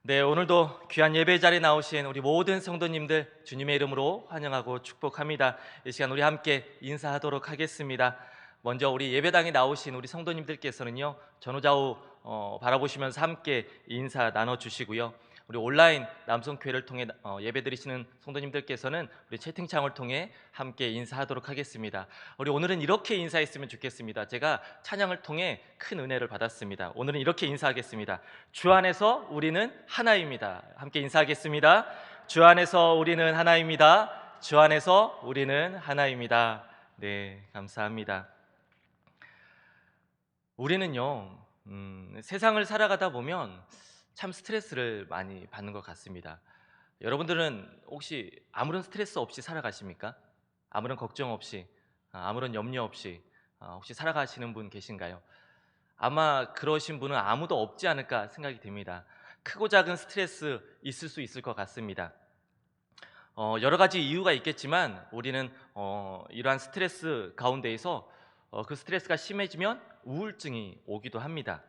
네, 오늘도 귀한 예배 자리에 나오신 우리 모든 성도님들 주님의 이름으로 환영하고 축복합니다. 이 시간 우리 함께 인사하도록 하겠습니다. 먼저 우리 예배당에 나오신 우리 성도님들께서는요, 전후좌우 바라보시면서 함께 인사 나눠주시고요. 우리 온라인 남성교회를 통해 예배드리시는 성도님들께서는 우리 채팅창을 통해 함께 인사하도록 하겠습니다. 우리 오늘은 이렇게 인사했으면 좋겠습니다. 제가 찬양을 통해 큰 은혜를 받았습니다. 오늘은 이렇게 인사하겠습니다. 주 안에서 우리는 하나입니다. 함께 인사하겠습니다. 주 안에서 우리는 하나입니다. 주 안에서 우리는 하나입니다. 네, 감사합니다. 우리는요, 세상을 살아가다 보면 참 스트레스를 많이 받는 것 같습니다. 여러분들은 혹시 아무런 스트레스 없이 살아가십니까? 아무런 걱정 없이, 아무런 염려 없이 혹시 살아가시는 분 계신가요? 아마 그러신 분은 아무도 없지 않을까 생각이 됩니다. 크고 작은 스트레스 있을 수 있을 것 같습니다. 여러 가지 이유가 있겠지만 우리는 이러한 스트레스 가운데에서 그 스트레스가 심해지면 우울증이 오기도 합니다.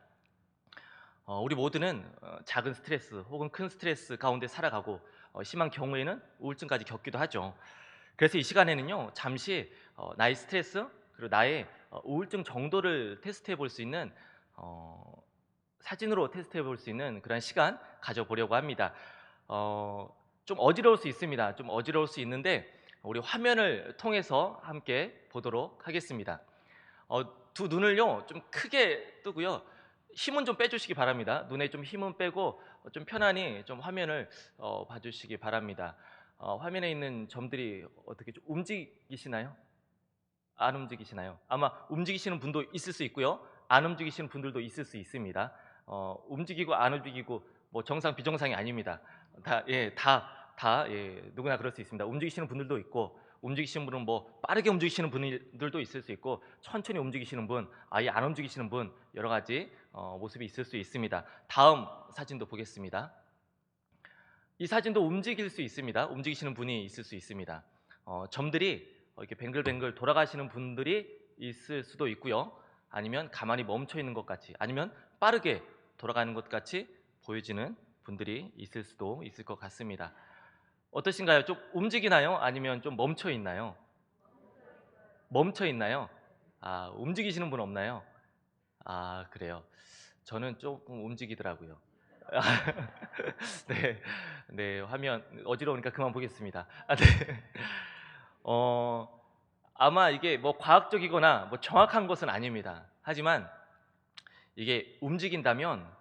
우리 모두는 작은 스트레스 혹은 큰 스트레스 가운데 살아가고 심한 경우에는 우울증까지 겪기도 하죠. 그래서 이 시간에는요, 잠시 나의 스트레스 그리고 나의 우울증 정도를 테스트해 볼 수 있는 사진으로 테스트해 볼 수 있는 그런 시간 가져보려고 합니다. 좀 어지러울 수 있습니다. 좀 어지러울 수 있는데 우리 화면을 통해서 함께 보도록 하겠습니다. 두 눈을요 좀 크게 뜨고요. 힘은 좀 빼주시기 바랍니다. 눈에 좀 힘은 빼고 좀 편안히 좀 화면을 봐주시기 바랍니다. 화면에 있는 점들이 어떻게 좀 움직이시나요? 안 움직이시나요? 아마 움직이시는 분도 있을 수 있고요. 안 움직이시는 분들도 있을 수 있습니다. 움직이고 안 움직이고 뭐 정상 비정상이 아닙니다. 누구나 그럴 수 있습니다. 움직이시는 분들도 있고 움직이시는 분은 뭐 빠르게 움직이시는 분들도 있을 수 있고 천천히 움직이시는 분, 아예 안 움직이시는 분 여러 가지 모습이 있을 수 있습니다. 다음 사진도 보겠습니다. 이 사진도 움직일 수 있습니다. 움직이시는 분이 있을 수 있습니다. 점들이 이렇게 뱅글뱅글 돌아가시는 분들이 있을 수도 있고요. 아니면 가만히 멈춰 있는 것 같이, 아니면 빠르게 돌아가는 것 같이 보여지는 분들이 있을 수도 있을 것 같습니다. 어떠신가요? 좀 움직이나요? 아니면 좀 멈춰 있나요? 멈춰 있나요? 움직이시는 분 없나요? 그래요. 저는 조금 움직이더라고요. 네. 네. 화면 어지러우니까 그만 보겠습니다. 네. 어 아마 이게 뭐 과학적이거나 뭐 정확한 것은 아닙니다. 하지만 이게 움직인다면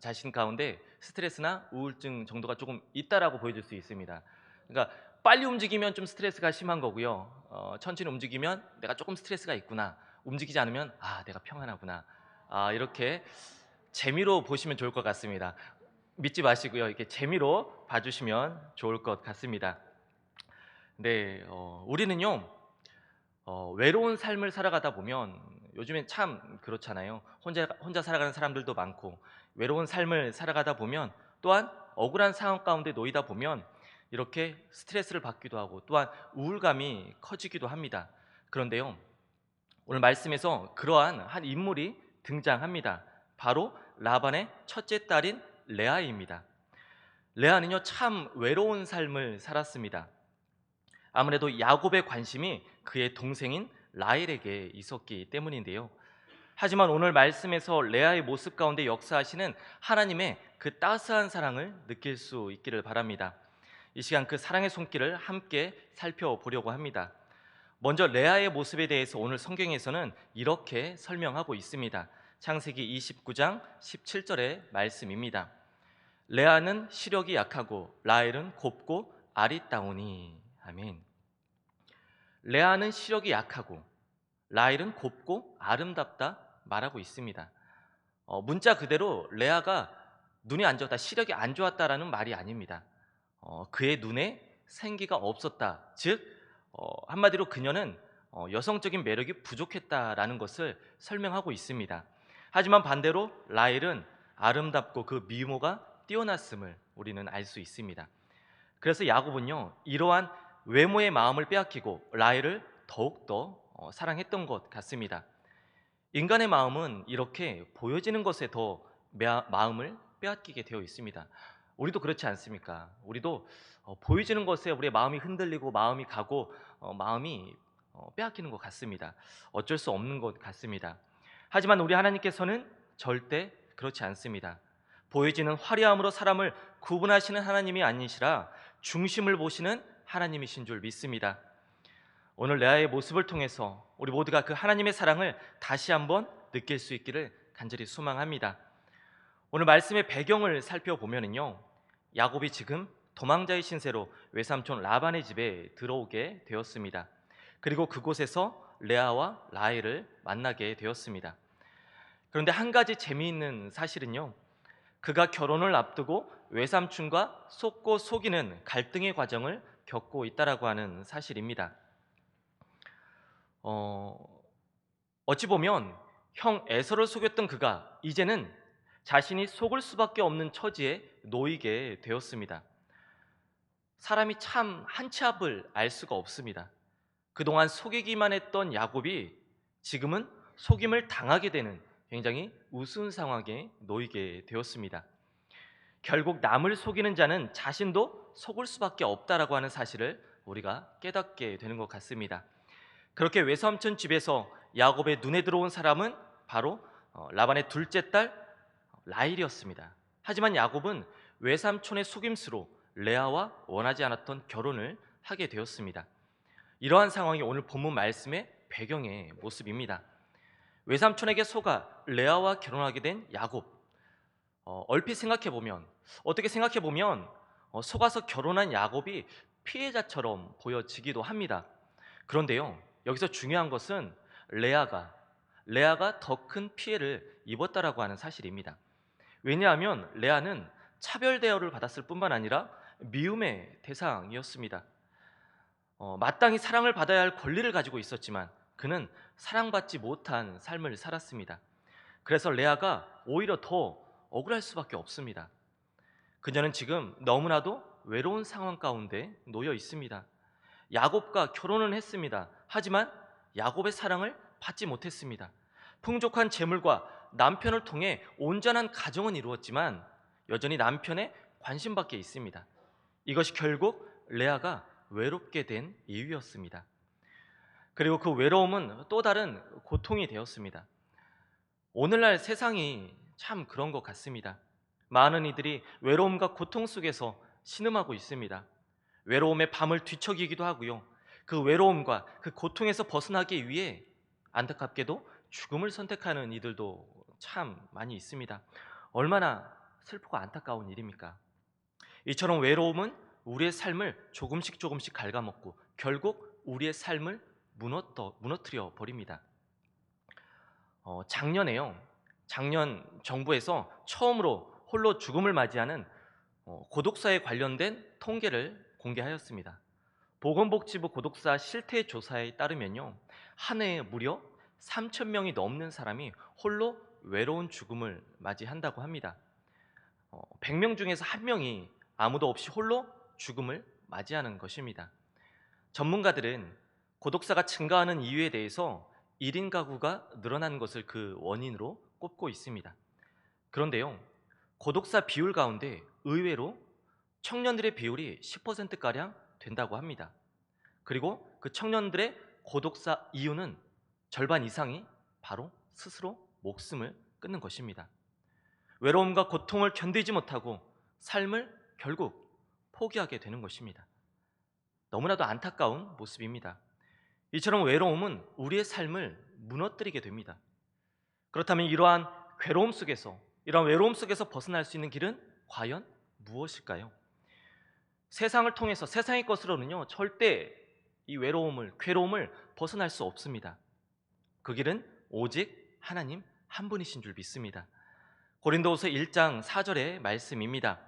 자신 가운데 스트레스나 우울증 정도가 조금 있다라고 보여질 수 있습니다. 그러니까 빨리 움직이면 좀 스트레스가 심한 거고요. 천천히 움직이면 '내가 조금 스트레스가 있구나.' 움직이지 않으면 '아 내가 평안하구나.' 이렇게 재미로 보시면 좋을 것 같습니다. 믿지 마시고요. 이렇게 재미로 봐 주시면 좋을 것 같습니다. 네. 우리는요. 외로운 삶을 살아가다 보면 요즘엔 참 그렇잖아요. 혼자 살아가는 사람들도 많고 외로운 삶을 살아가다 보면 또한 억울한 상황 가운데 놓이다 보면 이렇게 스트레스를 받기도 하고 또한 우울감이 커지기도 합니다. 그런데요. 오늘 말씀에서 그러한 한 인물이 등장합니다. 바로 라반의 첫째 딸인 레아입니다. 레아는요 참 외로운 삶을 살았습니다. 아무래도 야곱의 관심이 그의 동생인 라헬에게 있었기 때문인데요. 하지만 오늘 말씀에서 레아의 모습 가운데 역사하시는 하나님의 그 따스한 사랑을 느낄 수 있기를 바랍니다. 이 시간 그 사랑의 손길을 함께 살펴보려고 합니다. 먼저 레아의 모습에 대해서 오늘 성경에서는 이렇게 설명하고 있습니다. 창세기 29장 17절의 말씀입니다. 레아는 시력이 약하고 라헬은 곱고 아리따우니. 아멘. 레아는 시력이 약하고 라헬은 곱고 아름답다 말하고 있습니다. 문자 그대로 레아가 눈이 안 좋았다, 시력이 안 좋았다라는 말이 아닙니다. 그의 눈에 생기가 없었다. 즉 한마디로 그녀는 여성적인 매력이 부족했다라는 것을 설명하고 있습니다. 하지만 반대로 라헬은 아름답고 그 미모가 뛰어났음을 우리는 알 수 있습니다. 그래서 야곱은요 이러한 외모의 마음을 빼앗기고 라헬을 더욱더 사랑했던 것 같습니다. 인간의 마음은 이렇게 보여지는 것에 더 마음을 빼앗기게 되어 있습니다. 우리도 그렇지 않습니까? 우리도 보여지는 것에 우리의 마음이 흔들리고 마음이 가고 마음이 빼앗기는 것 같습니다. 어쩔 수 없는 것 같습니다. 하지만 우리 하나님께서는 절대 그렇지 않습니다. 보여지는 화려함으로 사람을 구분하시는 하나님이 아니시라 중심을 보시는 하나님이신 줄 믿습니다. 오늘 레아의 모습을 통해서 우리 모두가 그 하나님의 사랑을 다시 한번 느낄 수 있기를 간절히 소망합니다. 오늘 말씀의 배경을 살펴보면요, 야곱이 지금 도망자의 신세로 외삼촌 라반의 집에 들어오게 되었습니다. 그리고 그곳에서 레아와 라헬을 만나게 되었습니다. 그런데 한 가지 재미있는 사실은요, 그가 결혼을 앞두고 외삼촌과 속고 속이는 갈등의 과정을 겪고 있다라고 하는 사실입니다. 어찌 보면 형 에서를 속였던 그가 이제는 자신이 속을 수밖에 없는 처지에 놓이게 되었습니다. 사람이 참 한 치 앞을 알 수가 없습니다. 그동안 속이기만 했던 야곱이 지금은 속임을 당하게 되는 굉장히 우스운 상황에 놓이게 되었습니다. 결국 남을 속이는 자는 자신도 속을 수밖에 없다라고 하는 사실을 우리가 깨닫게 되는 것 같습니다. 그렇게 외삼촌 집에서 야곱의 눈에 들어온 사람은 바로 라반의 둘째 딸 라헬이었습니다. 하지만 야곱은 외삼촌의 속임수로 레아와 원하지 않았던 결혼을 하게 되었습니다. 이러한 상황이 오늘 본문 말씀의 배경의 모습입니다. 외삼촌에게 속아 레아와 결혼하게 된 야곱. 얼핏 생각해보면, 어떻게 생각해보면 속아서 결혼한 야곱이 피해자처럼 보여지기도 합니다. 그런데요, 여기서 중요한 것은 레아가 더 큰 피해를 입었다라고 하는 사실입니다. 왜냐하면 레아는 차별 대우를 받았을 뿐만 아니라 미움의 대상이었습니다. 마땅히 사랑을 받아야 할 권리를 가지고 있었지만 그는 사랑받지 못한 삶을 살았습니다. 그래서 레아가 오히려 더 억울할 수밖에 없습니다. 그녀는 지금 너무나도 외로운 상황 가운데 놓여 있습니다. 야곱과 결혼은 했습니다. 하지만 야곱의 사랑을 받지 못했습니다. 풍족한 재물과 남편을 통해 온전한 가정은 이루었지만 여전히 남편의 관심 밖에 있습니다. 이것이 결국 레아가 외롭게 된 이유였습니다. 그리고 그 외로움은 또 다른 고통이 되었습니다. 오늘날 세상이 참 그런 것 같습니다. 많은 이들이 외로움과 고통 속에서 신음하고 있습니다. 외로움의 밤을 뒤척이기도 하고요, 그 외로움과 그 고통에서 벗어나기 위해 안타깝게도 죽음을 선택하는 이들도 참 많이 있습니다. 얼마나 슬프고 안타까운 일입니까? 이처럼 외로움은 우리의 삶을 조금씩 갉아먹고 결국 우리의 삶을 무너뜨려 버립니다. 작년 정부에서 처음으로 홀로 죽음을 맞이하는 고독사에 관련된 통계를 공개하였습니다. 보건복지부 고독사 실태조사에 따르면요, 한 해에 무려 3,000명이 넘는 사람이 홀로 외로운 죽음을 맞이한다고 합니다. 100명 중에서 1명이 아무도 없이 홀로 죽음을 맞이하는 것입니다. 전문가들은 고독사가 증가하는 이유에 대해서 1인 가구가 늘어나는 것을 그 원인으로 꼽고 있습니다. 그런데요, 고독사 비율 가운데 의외로 청년들의 비율이 10%가량 된다고 합니다. 그리고 그 청년들의 고독사 이유는 절반 이상이 바로 스스로 목숨을 끊는 것입니다. 외로움과 고통을 견디지 못하고 삶을 결국 포기하게 되는 것입니다. 너무나도 안타까운 모습입니다. 이처럼 외로움은 우리의 삶을 무너뜨리게 됩니다. 그렇다면 이러한 외로움 속에서 벗어날 수 있는 길은 과연 무엇일까요? 세상을 통해서 세상의 것으로는요, 절대 이 괴로움을 벗어날 수 없습니다. 그 길은 오직 하나님 한 분이신 줄 믿습니다. 고린도후서 1장 4절의 말씀입니다.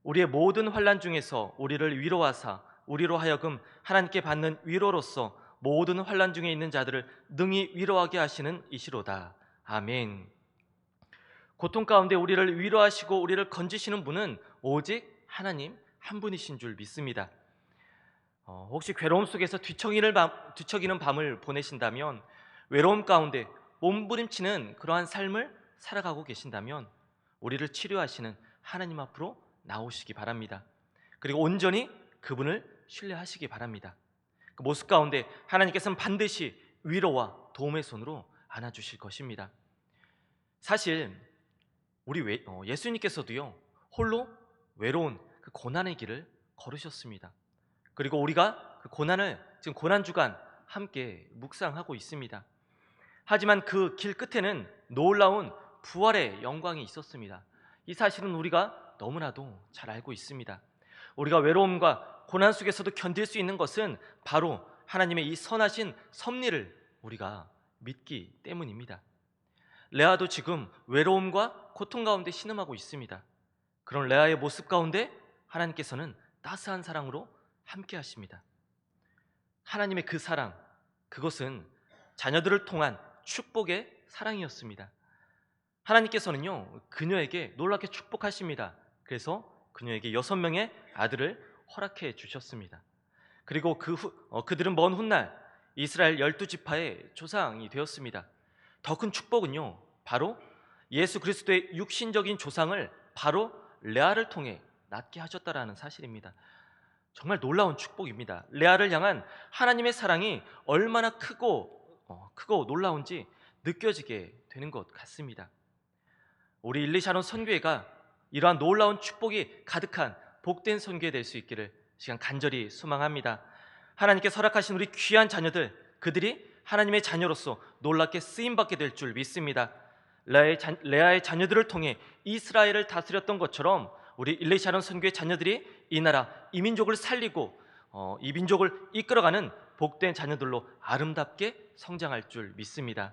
우리의 모든 환난 중에서 우리를 위로하사 우리로 하여금 하나님께 받는 위로로서 모든 환난 중에 있는 자들을 능히 위로하게 하시는 이시로다. 아멘. 고통 가운데 우리를 위로하시고 우리를 건지시는 분은 오직 하나님 한 분이신 줄 믿습니다. 혹시 괴로움 속에서 뒤척이는 밤을 보내신다면, 외로움 가운데 몸부림치는 그러한 삶을 살아가고 계신다면 우리를 치료하시는 하나님 앞으로 나오시기 바랍니다. 그리고 온전히 그분을 신뢰하시기 바랍니다. 그 모습 가운데 하나님께서는 반드시 위로와 도움의 손으로 안아주실 것입니다. 사실 우리 예수님께서도요, 홀로 외로운 그 고난의 길을 걸으셨습니다. 그리고 우리가 그 고난을 지금 고난주간 함께 묵상하고 있습니다. 하지만 그 길 끝에는 놀라운 부활의 영광이 있었습니다. 이 사실은 우리가 너무나도 잘 알고 있습니다. 우리가 외로움과 고난 속에서도 견딜 수 있는 것은 바로 하나님의 이 선하신 섭리를 우리가 믿기 때문입니다. 레아도 지금 외로움과 고통 가운데 신음하고 있습니다. 그런 레아의 모습 가운데 하나님께서는 따스한 사랑으로 함께 하십니다. 하나님의 그 사랑, 그것은 자녀들을 통한 축복의 사랑이었습니다. 하나님께서는요, 그녀에게 놀랍게 축복하십니다. 그래서 그녀에게 6명의 아들을 허락해 주셨습니다. 그리고 그들은 먼 훗날 이스라엘 12지파의 조상이 되었습니다. 더 큰 축복은요, 바로 예수 그리스도의 육신적인 조상을 바로 레아를 통해 낳게 하셨다라는 사실입니다. 정말 놀라운 축복입니다. 레아를 향한 하나님의 사랑이 얼마나 크고 놀라운지 느껴지게 되는 것 같습니다. 우리 일리샤론 선교회가 이러한 놀라운 축복이 가득한 복된 선교회 될 수 있기를 시간 간절히 소망합니다. 하나님께 허락하신 우리 귀한 자녀들, 그들이 하나님의 자녀로서 놀랍게 쓰임받게 될 줄 믿습니다. 레아의 자녀들을 통해 이스라엘을 다스렸던 것처럼 우리 일리샤론 선교의 자녀들이 이 나라, 이 민족을 살리고 이 민족을 이끌어가는 복된 자녀들로 아름답게 성장할 줄 믿습니다.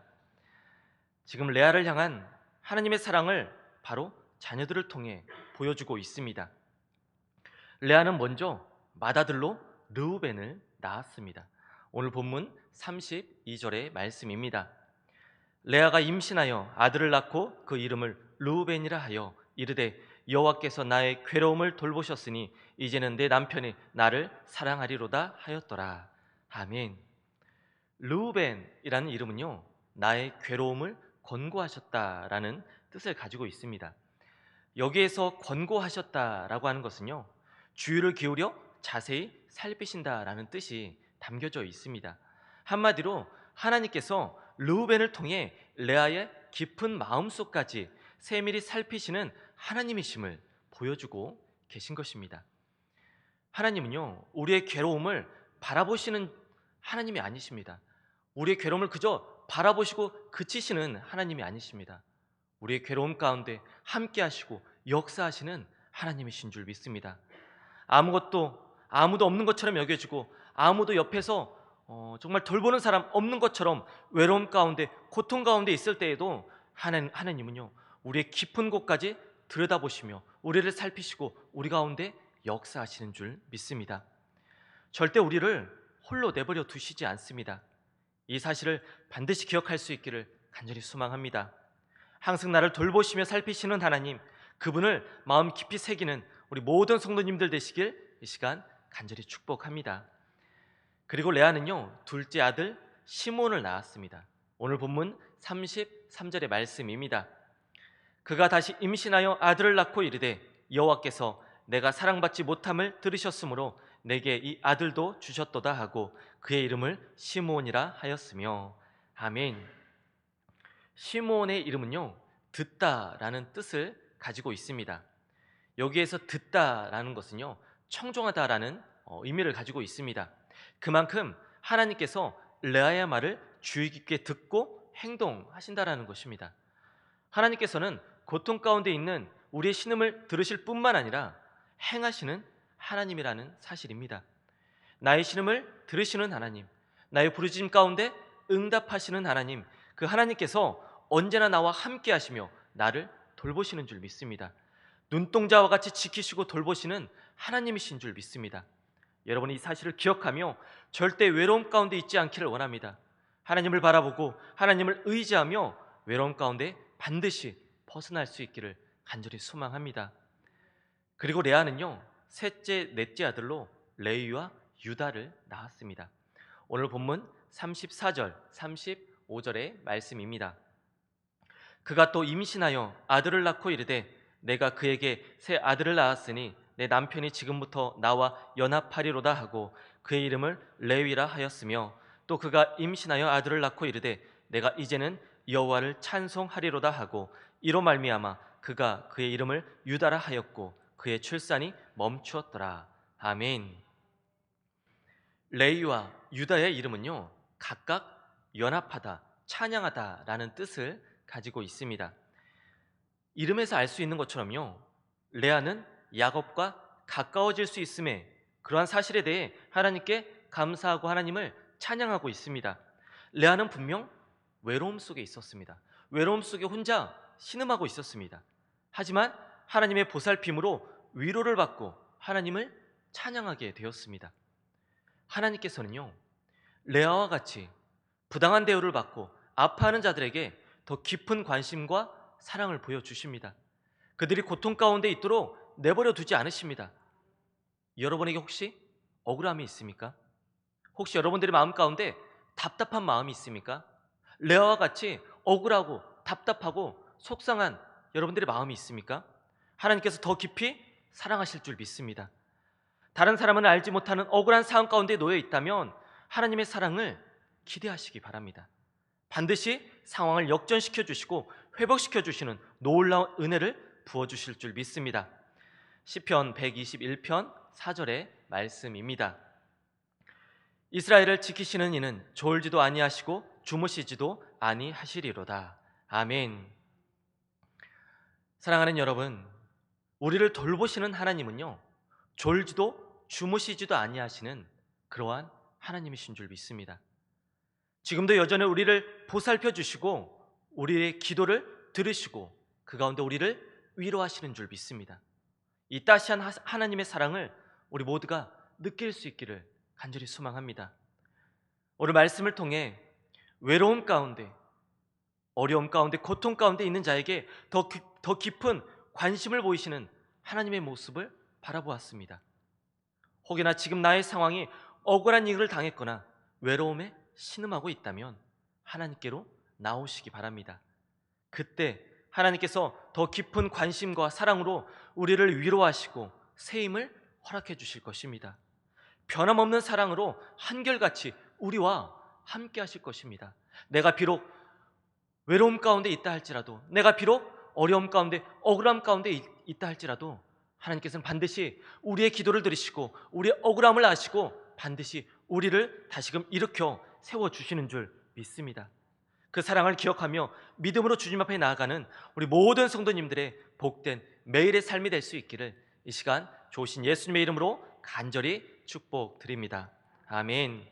지금 레아를 향한 하나님의 사랑을 바로 자녀들을 통해 보여주고 있습니다. 레아는 먼저 맏아들로 르우벤을 낳았습니다. 오늘 본문 32절의 말씀입니다. 레아가 임신하여 아들을 낳고 그 이름을 르우벤이라 하여 이르되 여호와께서 나의 괴로움을 돌보셨으니 이제는 내 남편이 나를 사랑하리로다 하였더라. 아멘. 르우벤이라는 이름은요, 나의 괴로움을 권고하셨다라는 뜻을 가지고 있습니다. 여기에서 권고하셨다라고 하는 것은요, 주의를 기울여 자세히 살피신다라는 뜻이 담겨져 있습니다. 한마디로 하나님께서 르우벤을 통해 레아의 깊은 마음속까지 세밀히 살피시는 하나님이심을 보여주고 계신 것입니다. 하나님은요, 우리의 괴로움을 바라보시는 하나님이 아니십니다. 우리의 괴로움을 그저 바라보시고 그치시는 하나님이 아니십니다. 우리의 괴로움 가운데 함께 하시고 역사하시는 하나님이신 줄 믿습니다. 아무도 없는 것처럼 여겨지고 아무도 옆에서 정말 돌보는 사람 없는 것처럼 외로움 가운데 고통 가운데 있을 때에도 하나님은요, 우리의 깊은 곳까지 들여다보시며 우리를 살피시고 우리 가운데 역사하시는 줄 믿습니다. 절대 우리를 홀로 내버려 두시지 않습니다. 이 사실을 반드시 기억할 수 있기를 간절히 소망합니다. 항상 나를 돌보시며 살피시는 하나님, 그분을 마음 깊이 새기는 우리 모든 성도님들 되시길 이 시간 간절히 축복합니다. 그리고 레아는요, 둘째 아들 시몬을 낳았습니다. 오늘 본문 33절의 말씀입니다. 그가 다시 임신하여 아들을 낳고 이르되 여호와께서 내가 사랑받지 못함을 들으셨으므로 내게 이 아들도 주셨도다 하고 그의 이름을 시몬이라 하였으며. 아멘. 시몬의 이름은요, 듣다라는 뜻을 가지고 있습니다. 여기에서 듣다라는 것은요, 청종하다라는 의미를 가지고 있습니다. 그만큼 하나님께서 레아의 말을 주의 깊게 듣고 행동하신다라는 것입니다. 하나님께서는 고통 가운데 있는 우리의 신음을 들으실 뿐만 아니라 행하시는 하나님이라는 사실입니다. 나의 신음을 들으시는 하나님, 나의 부르짖음 가운데 응답하시는 하나님, 그 하나님께서 언제나 나와 함께 하시며 나를 돌보시는 줄 믿습니다. 눈동자와 같이 지키시고 돌보시는 하나님이신 줄 믿습니다. 여러분이 이 사실을 기억하며 절대 외로움 가운데 있지 않기를 원합니다. 하나님을 바라보고 하나님을 의지하며 외로움 가운데 반드시 벗어날 수 있기를 간절히 소망합니다. 그리고 레아는요, 셋째, 넷째 아들로 레위와 유다를 낳았습니다. 오늘 본문 34절, 35절의 말씀입니다. 그가 또 임신하여 아들을 낳고 이르되 내가 그에게 새 아들을 낳았으니 내 남편이 지금부터 나와 연합하리로다 하고 그의 이름을 레위라 하였으며 또 그가 임신하여 아들을 낳고 이르되 내가 이제는 여호와를 찬송하리로다 하고 이로 말미암아 그가 그의 이름을 유다라 하였고 그의 출산이 멈추었더라. 아멘. 레위와 유다의 이름은요, 각각 연합하다, 찬양하다라는 뜻을 가지고 있습니다. 이름에서 알 수 있는 것처럼요, 레아는 야곱과 가까워질 수 있음에 그러한 사실에 대해 하나님께 감사하고 하나님을 찬양하고 있습니다. 레아는 분명 외로움 속에 있었습니다. 외로움 속에 혼자 신음하고 있었습니다. 하지만 하나님의 보살핌으로 위로를 받고 하나님을 찬양하게 되었습니다. 하나님께서는요, 레아와 같이 부당한 대우를 받고 아파하는 자들에게 더 깊은 관심과 사랑을 보여주십니다. 그들이 고통 가운데 있도록 내버려 두지 않으십니다. 여러분에게 혹시 억울함이 있습니까? 혹시 여러분들의 마음 가운데 답답한 마음이 있습니까? 레아와 같이 억울하고 답답하고 속상한 여러분들의 마음이 있습니까? 하나님께서 더 깊이 사랑하실 줄 믿습니다. 다른 사람은 알지 못하는 억울한 상황 가운데 놓여 있다면 하나님의 사랑을 기대하시기 바랍니다. 반드시 상황을 역전시켜 주시고 회복시켜 주시는 놀라운 은혜를 부어 주실 줄 믿습니다. 시편 121편 4절의 말씀입니다. 이스라엘을 지키시는 이는 졸지도 아니하시고 주무시지도 아니하시리로다. 아멘. 사랑하는 여러분, 우리를 돌보시는 하나님은요, 졸지도 주무시지도 아니하시는 그러한 하나님이신 줄 믿습니다. 지금도 여전히 우리를 보살펴 주시고 우리의 기도를 들으시고 그 가운데 우리를 위로하시는 줄 믿습니다. 이 따시한 하나님의 사랑을 우리 모두가 느낄 수 있기를 간절히 소망합니다. 오늘 말씀을 통해 외로움 가운데, 어려움 가운데, 고통 가운데 있는 자에게 더 깊은 관심을 보이시는 하나님의 모습을 바라보았습니다. 혹여나 지금 나의 상황이 억울한 일을 당했거나 외로움에 신음하고 있다면 하나님께로 나오시기 바랍니다. 그때 하나님께서 더 깊은 관심과 사랑으로 우리를 위로하시고 새 힘을 허락해 주실 것입니다. 변함없는 사랑으로 한결같이 우리와 함께 하실 것입니다. 내가 비록 외로움 가운데 있다 할지라도, 내가 비록 어려움 가운데, 억울함 가운데 있다 할지라도 하나님께서는 반드시 우리의 기도를 들으시고 우리의 억울함을 아시고 반드시 우리를 다시금 일으켜 세워주시는 줄 믿습니다. 그 사랑을 기억하며 믿음으로 주님 앞에 나아가는 우리 모든 성도님들의 복된 매일의 삶이 될 수 있기를 이 시간 좋으신 예수님의 이름으로 간절히 축복드립니다. 아멘.